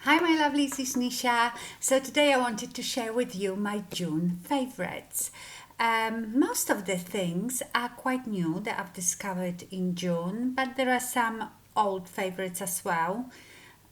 Hi my lovelies, it's Nisha. So today I wanted to share with you my June favorites. Most of the things are quite new that I've discovered in June, but there are some old favorites as well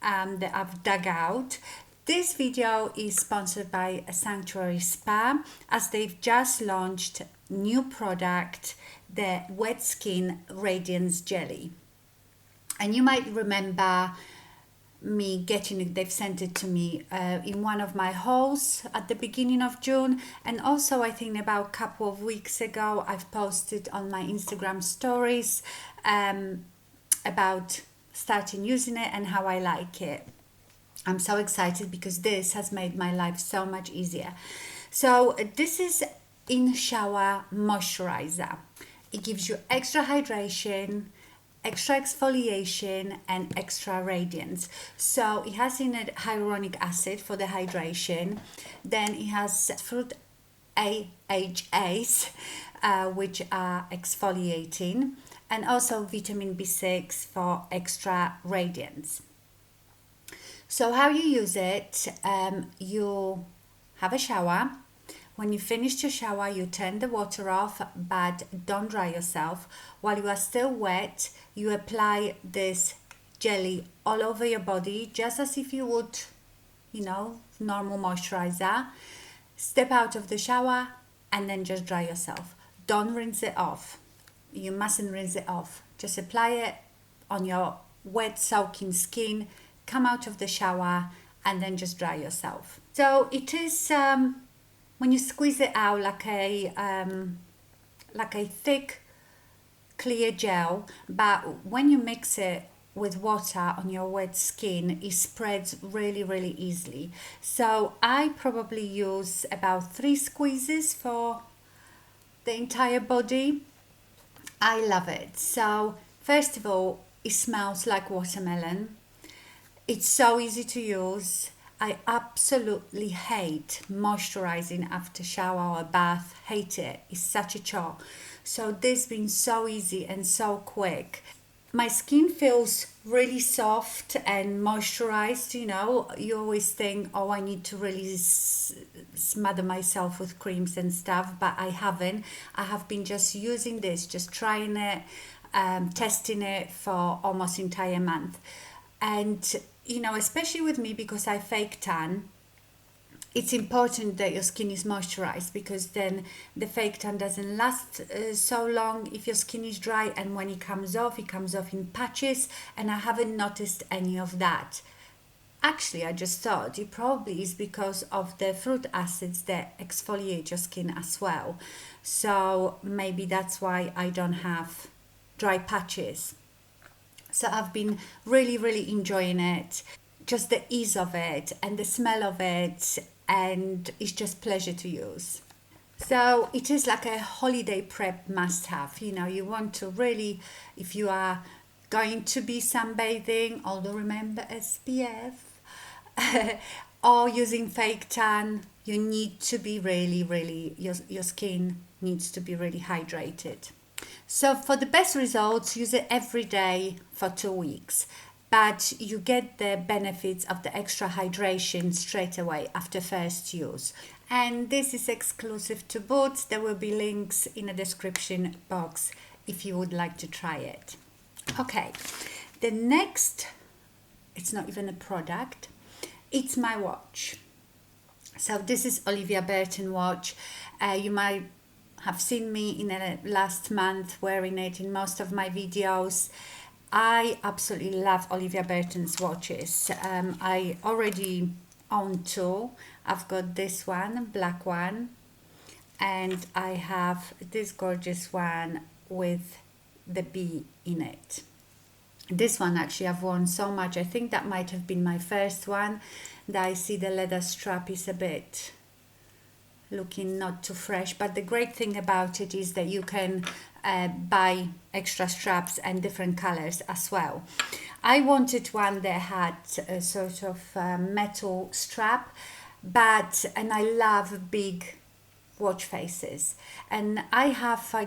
that I've dug out. This video is sponsored by a Sanctuary Spa as they've just launched new product, the Wet Skin Radiance Jelly. And you might remember me getting it, they've sent it to me in one of my hauls at the beginning of June, and also I think about a couple of weeks ago I've posted on my Instagram stories about starting using it and how I like it. I'm so excited because this has made my life so much easier. So this is in shower moisturizer. It gives you extra hydration, extra exfoliation and extra radiance. So it has in it hyaluronic acid for the hydration, then it has fruit AHAs which are exfoliating, and also vitamin B6 for extra radiance. So how you use it, you have a shower. When you finish your shower, you turn the water off, but don't dry yourself. While you are still wet, you apply this jelly all over your body, just as if you would, normal moisturizer. Step out of the shower and then just dry yourself. Don't rinse it off. You mustn't rinse it off. Just apply it on your wet, soaking skin, come out of the shower and then just dry yourself. So it is... when you squeeze it out like a thick clear gel, but when you mix it with water on your wet skin, it spreads really easily. So I probably use about 3 squeezes for the entire body. I love it. So first of all, it smells like watermelon. It's so easy to use. I absolutely hate moisturizing after shower or bath. Hate it. It's such a chore. So this being so easy and so quick. My skin feels really soft and moisturized. You always think, oh, I need to really smother myself with creams and stuff, but I haven't. I have been just using this, just trying it, testing it for almost entire month. And especially with me, because I fake tan, it's important that your skin is moisturized, because then the fake tan doesn't last so long if your skin is dry, and when it comes off in patches, and I haven't noticed any of that. Actually, I just thought it probably is because of the fruit acids that exfoliate your skin as well. So maybe that's why I don't have dry patches. So I've been really enjoying it, just the ease of it and the smell of it, and it's just pleasure to use. So it is like a holiday prep must have. You want to really, if you are going to be sunbathing, although remember SPF, or using fake tan, you need to be really, your skin needs to be really hydrated. So for the best results, use it every day for 2 weeks, but you get the benefits of the extra hydration straight away after first use. And this is exclusive to Boots. There will be links in the description box if you would like to try it. Okay, the next, it's not even a product, it's my watch. So this is Olivia Burton watch. You might have seen me in the last month wearing it in most of my videos. I absolutely love Olivia Burton's watches. I already own 2. I've got this one, black one, and I have this gorgeous one with the bee in it. This one actually I've worn so much. I think that might have been my first one. That I see the leather strap is a bit looking not too fresh, but the great thing about it is that you can buy extra straps and different colors as well. I wanted one that had a sort of metal strap, and I love big watch faces, and I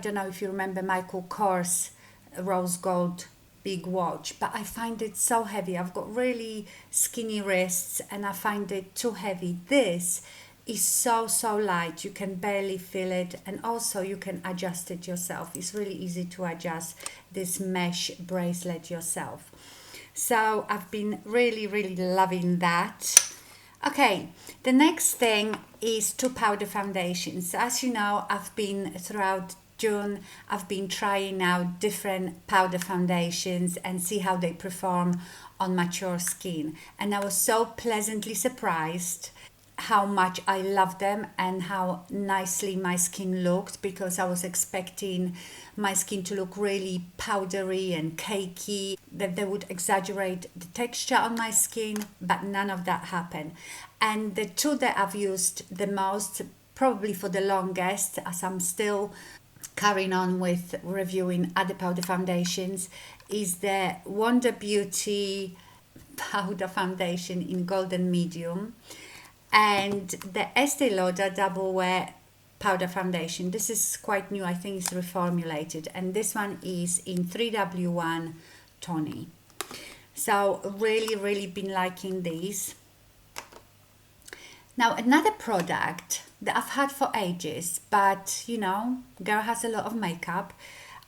don't know if you remember Michael Kors rose gold big watch, but I find it so heavy. I've got really skinny wrists and I find it too heavy. This is so light, you can barely feel it, and also you can adjust it yourself. It's really easy to adjust this mesh bracelet yourself. So I've been really loving that. Okay, the next thing is two powder foundations. As you know, I've been throughout June, I've been trying out different powder foundations and see how they perform on mature skin. And I was so pleasantly surprised how much I love them and how nicely my skin looked, because I was expecting my skin to look really powdery and cakey, that they would exaggerate the texture on my skin, but none of that happened. And the two that I've used the most, probably for the longest, as I'm still carrying on with reviewing other powder foundations, is the Wonder Beauty powder foundation in golden medium and the Estee Lauder double wear powder foundation. This is quite new, I think it's reformulated, and this one is in 3W1 Tawny. So really been liking these. Now another product that I've had for ages, but you know, girl has a lot of makeup.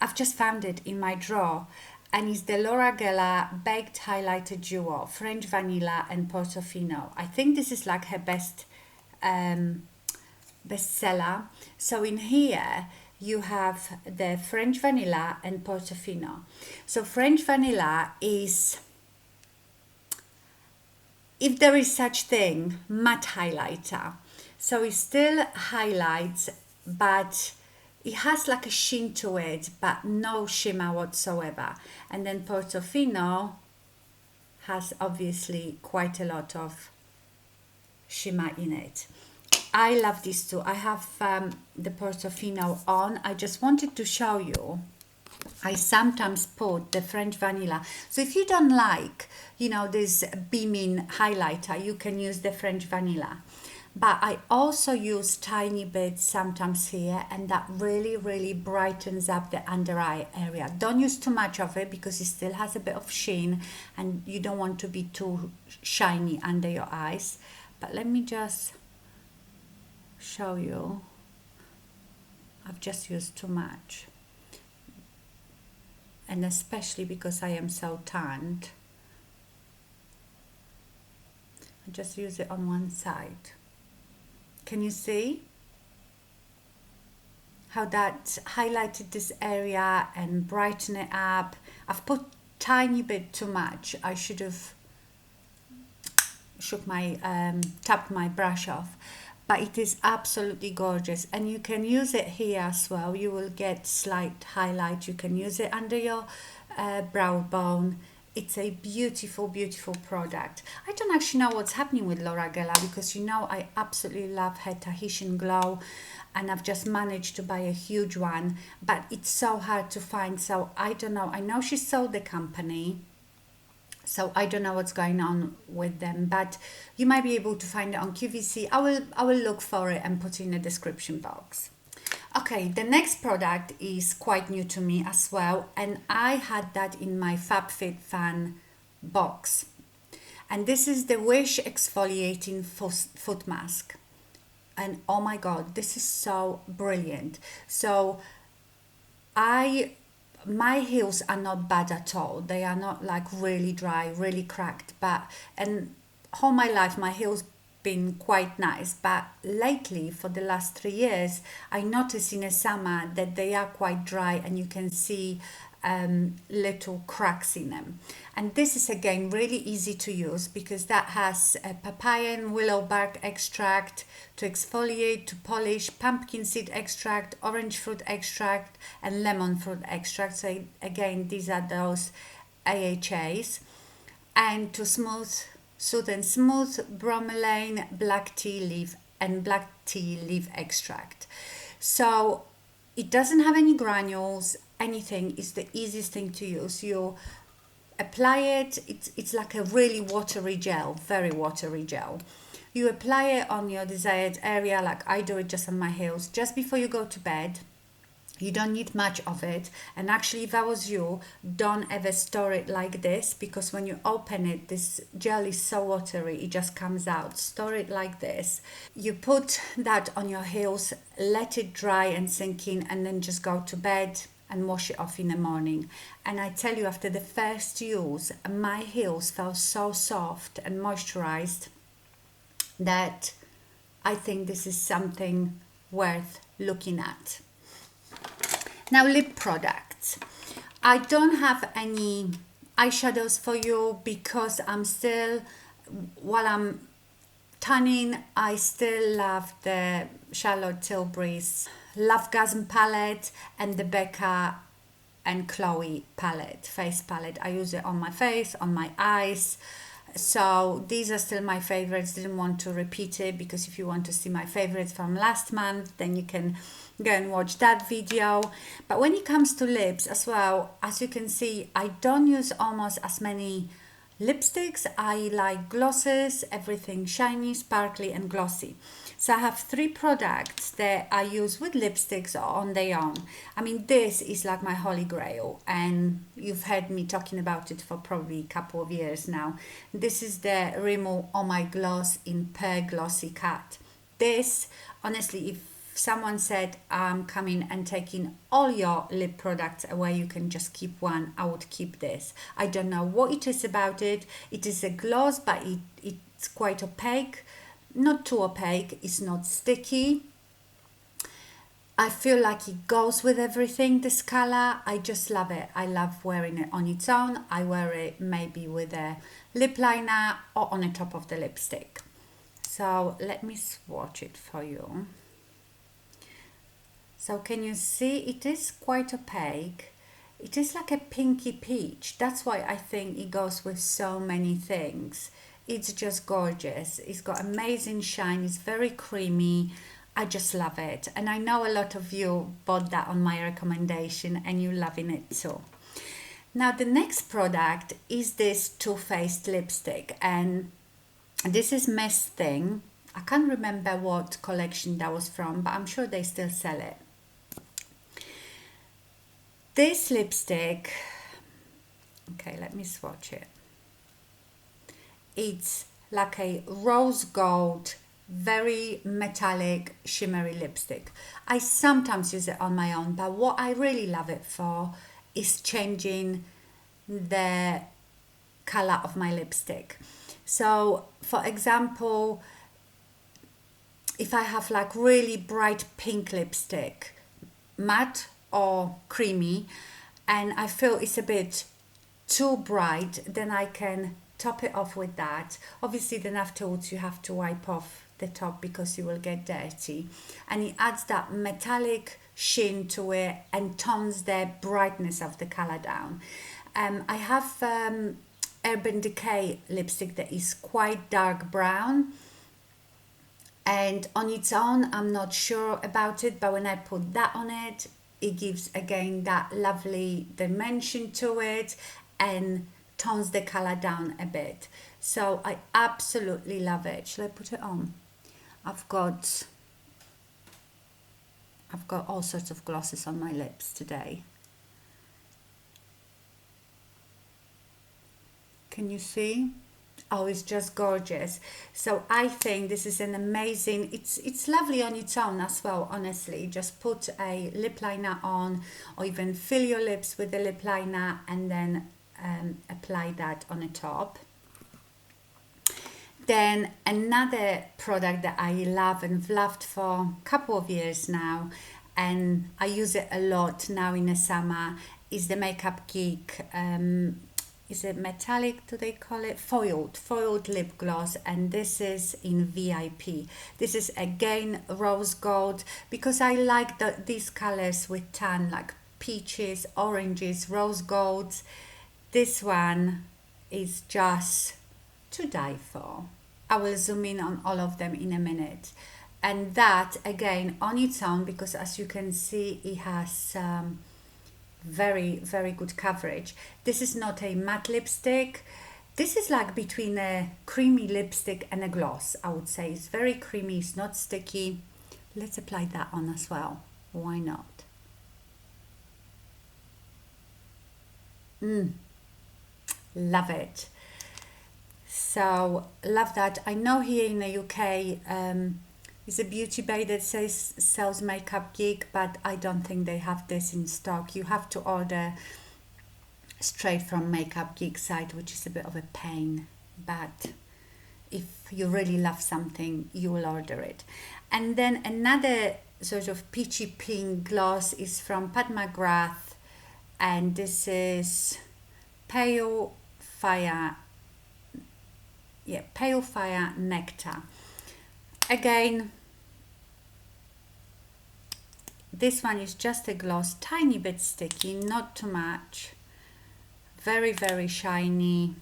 I've just found it in my drawer, and it's the Laura Geller Baked Highlighter Duo, French Vanilla and Portofino. I think this is like her bestseller. So in here you have the French Vanilla and Portofino. So French Vanilla is, if there is such thing, matte highlighter. So it still highlights, but it has like a sheen to it, but no shimmer whatsoever. And then Portofino has obviously quite a lot of shimmer in it. I love these two. I have the Portofino on. I just wanted to show you. I sometimes put the French Vanilla. So if you don't like, you know, this beaming highlighter, you can use the French Vanilla. But I also use tiny bits sometimes here, and that really brightens up the under eye area. Don't use too much of it because it still has a bit of sheen and you don't want to be too shiny under your eyes. But let me just show you. I've just used too much, and especially because I am so tanned, I just use it on one side. Can you see how that highlighted this area and brightened it up? I've put tiny bit too much. I should have tapped my brush off, but it is absolutely gorgeous, and you can use it here as well. You will get slight highlight. You can use it under your brow bone. It's a beautiful product. I don't actually know what's happening with Laura Geller, because you know I absolutely love her Tahitian Glow, and I've just managed to buy a huge one, but it's so hard to find. So I don't know. I know she sold the company, so I don't know what's going on with them, but you might be able to find it on QVC. I will look for it and put it in the description box. Okay, the next product is quite new to me as well, and I had that in my FabFitFun box. And this is the Wish Exfoliating Foot Mask. And oh my god, this is so brilliant. So my heels are not bad at all. They are not like really dry, really cracked, and all my life my heels been quite nice, but lately for the last 3 years I noticed in the summer that they are quite dry, and you can see little cracks in them. And this is again really easy to use because that has a papaya and willow bark extract to exfoliate, to polish, pumpkin seed extract, orange fruit extract, and lemon fruit extract. So again, these are those AHAs. And to soothe and smooth, bromelain, black tea leaf, and black tea leaf extract. So it doesn't have any granules, anything. It's the easiest thing to use. You apply it. It's like a really watery gel, very watery gel. You apply it on your desired area, like I do it just on my heels. Just before you go to bed, You don't need much of it, and actually if I was you, don't ever store it like this, because when you open it, this gel is so watery, it just comes out. Store it like this. You put that on your heels, let it dry and sink in, and then just go to bed and wash it off in the morning. And I tell you, after the first use, my heels felt so soft and moisturized that I think this is something worth looking at. Now, lip products. I don't have any eyeshadows for you because I'm still, while I'm tanning, I still love the Charlotte Tilbury's Lovegasm palette and the Becca and Chloe palette, face palette. I use it on my face, on my eyes. So these are still my favorites. Didn't want to repeat it, because if you want to see my favorites from last month, then you can go and watch that video. But when it comes to lips as well, as you can see, I don't use almost as many lipsticks. I like glosses, everything shiny, sparkly and glossy. So I have 3 products that I use with lipsticks or on their own. I mean, this is like my holy grail, and you've heard me talking about it for probably a couple of years now. This is the Rimmel Oh My Gloss in Pear Glossy Cut. This, honestly, if someone said I'm coming and taking all your lip products away, you can just keep one, I would keep this. I don't know what it is about it. It is a gloss, but it's quite opaque. Not too opaque, it's not sticky. I feel like it goes with everything, this color. I just love it. I love wearing it on its own. I wear it maybe with a lip liner or on the top of the lipstick. So let me swatch it for you. So can you see it is quite opaque? It is like a pinky peach. That's why I think it goes with so many things. It's just gorgeous. It's got amazing shine. It's very creamy. I just love it. And I know a lot of you bought that on my recommendation and you're loving it too. Now the next product is this Too Faced lipstick. And this is Miss Thing. I can't remember what collection that was from, but I'm sure they still sell it. This lipstick, okay, let me swatch it. It's like a rose gold, very metallic, shimmery lipstick. I sometimes use it on my own, but what I really love it for is changing the color of my lipstick. So, for example, if I have like really bright pink lipstick, matte or creamy, and I feel it's a bit too bright, then I can top it off with that. Obviously then afterwards you have to wipe off the top because you will get dirty, and it adds that metallic sheen to it and tones the brightness of the color down. I have Urban Decay lipstick that is quite dark brown, and on its own I'm not sure about it, but when I put that on it, it gives again that lovely dimension to it and tones the color down a bit. So I absolutely love it. Shall I put it on? I've got all sorts of glosses on my lips today. Can you see? Oh, it's just gorgeous. So I think this is an amazing, it's lovely on its own as well, honestly. Just put a lip liner on, or even fill your lips with the lip liner and then apply that on the top. Then another product that I love and have loved for a couple of years now, and I use it a lot now in the summer, is the Makeup Geek. Is it metallic, do they call it? Foiled lip gloss, and this is in VIP. This is again rose gold, because I like these colors with tan, like peaches, oranges, rose golds. This one is just to die for. I will zoom in on all of them in a minute. And that again on its own, because as you can see it has very good coverage. This is not a matte lipstick. This is like between a creamy lipstick and a gloss, I would say. It's very creamy, it's not sticky. Let's apply that on as well. Why not? Love it. So love that. I know here in the UK is a beauty bay that says sells makeup Geek, but I don't think they have this in stock. You have to order straight from Makeup Geek site, which is a bit of a pain, but if you really love something, you will order it. And then another sort of peachy pink gloss is from Mcgrath, and this is Pale Fire Nectar. Again, this one is just a gloss, tiny bit sticky, not too much, very, very shiny.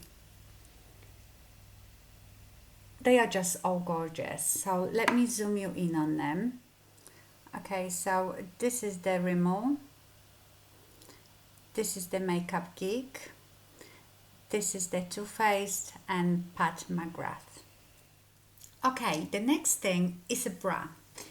They are just all gorgeous. So let me zoom you in on them. Okay, so this is the Rimmel, this is the Makeup Geek, this is the Too Faced and Mcgrath. Okay, the next thing is a bra.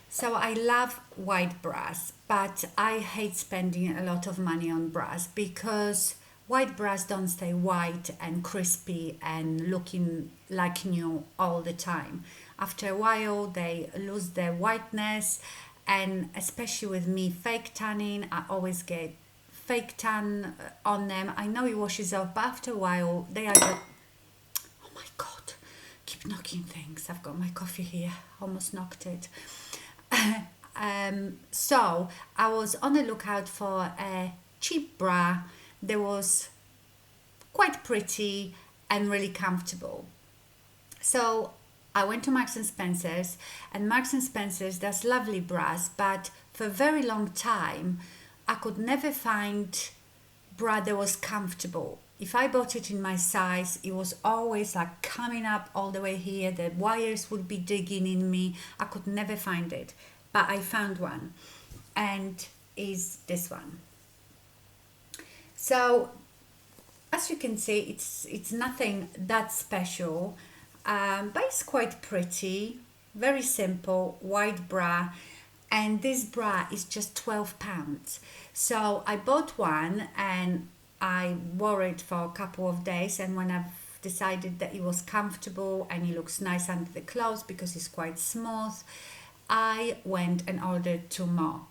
So I love white bras, but I hate spending a lot of money on bras because white bras don't stay white and crispy and looking like new all the time. After a while, they lose their whiteness, and especially with me fake tanning, I always get fake tan on them. I know it washes off, but after a while, they are just... Oh my God, keep knocking things. I've got my coffee here, almost knocked it. So I was on the lookout for a cheap bra that was quite pretty and really comfortable. So I went to Marks and Spencer's, and Marks and Spencer's does lovely bras, but for a very long time I could never find bra that was comfortable. If I bought it in my size, it was always like coming up all the way here, the wires would be digging in me. I could never find it, but I found one, and is this one. So as you can see, it's nothing that special, but it's quite pretty, very simple, white bra, and this bra is just £12. So I bought one and I wore it for a couple of days, and when I've decided that it was comfortable and it looks nice under the clothes because it's quite smooth, I went and ordered 2 more.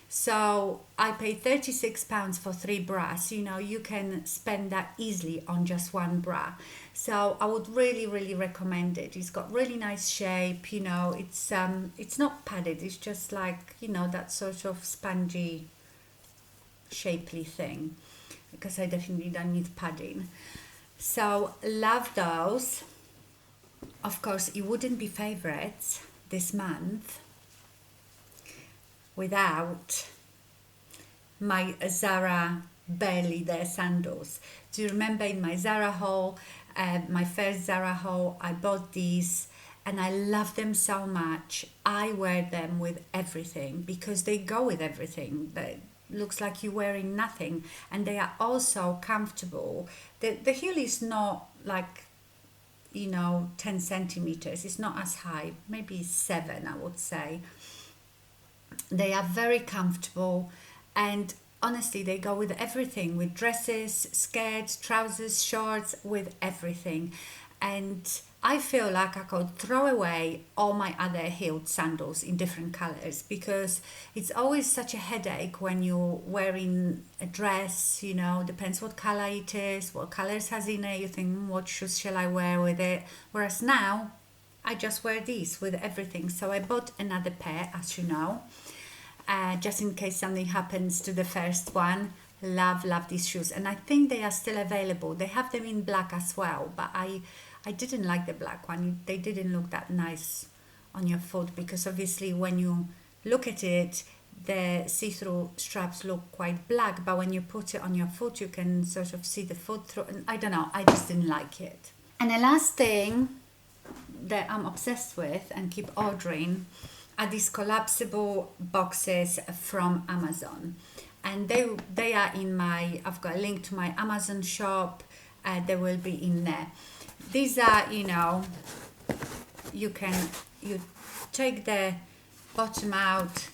So I paid £36 for 3 bras. You know, you can spend that easily on just one bra. So I would really, really recommend it. It's got really nice shape, you know, it's not padded, it's just like, you know, that sort of spongy, shapely thing, because I definitely don't need padding. So love those. Of course, it wouldn't be favorites this month without my Zara barely there sandals. Do you remember in my Zara haul, my first Zara haul, I bought these and I love them so much. I wear them with everything because they go with everything. They looks like you're wearing nothing, and they are also comfortable. The heel is not like, you know, 10 centimeters. It's not as high, maybe 7, I would say. They are very comfortable, and honestly they go with everything, with dresses, skirts, trousers, shorts, with everything. And I feel like I could throw away all my other heeled sandals in different colors, because it's always such a headache when you're wearing a dress, you know, depends what color it is, what colors has in it, you think, what shoes shall I wear with it? Whereas now I just wear these with everything. So I bought another pair, as you know, just in case something happens to the first one. Love these shoes, and I think they are still available. They have them in black as well, but I didn't like the black one. They didn't look that nice on your foot, because obviously when you look at it, the see-through straps look quite black, but when you put it on your foot, you can sort of see the foot through, and I don't know, I just didn't like it. And the last thing that I'm obsessed with and keep ordering are these collapsible boxes from Amazon. And they are in my, I've got a link to my Amazon shop, they will be in there. These are, you know, you take the bottom out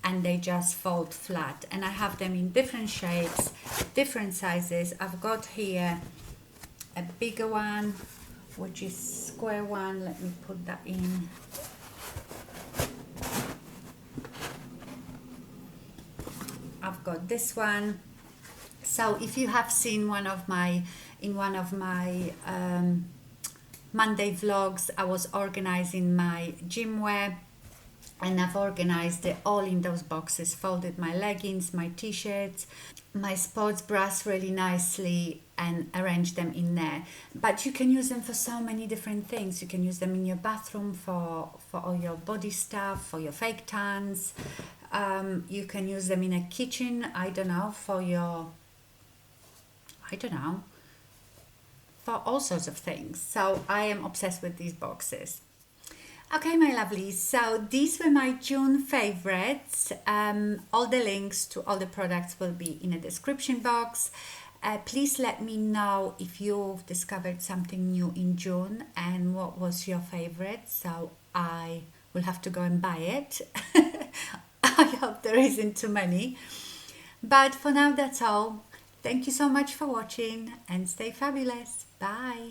and they just fold flat, and I have them in different shapes, different sizes. I've got here a bigger one, which is square one. Let me put that in. I've got this one. So if you have seen one of my Monday vlogs, I was organizing my gym wear, and I've organized it all in those boxes, folded my leggings, my t-shirts, my sports bras really nicely, and arranged them in there. But you can use them for so many different things. You can use them in your bathroom for all your body stuff, for your fake tans. You can use them in a kitchen, I don't know, for all sorts of things. So I am obsessed with these boxes. Okay, my lovelies, so these were my June favorites. All the links to all the products will be in the description box. Please let me know if you've discovered something new in June and what was your favorite, so I will have to go and buy it. I hope there isn't too many. But for now, that's all. Thank you so much for watching and stay fabulous. Bye.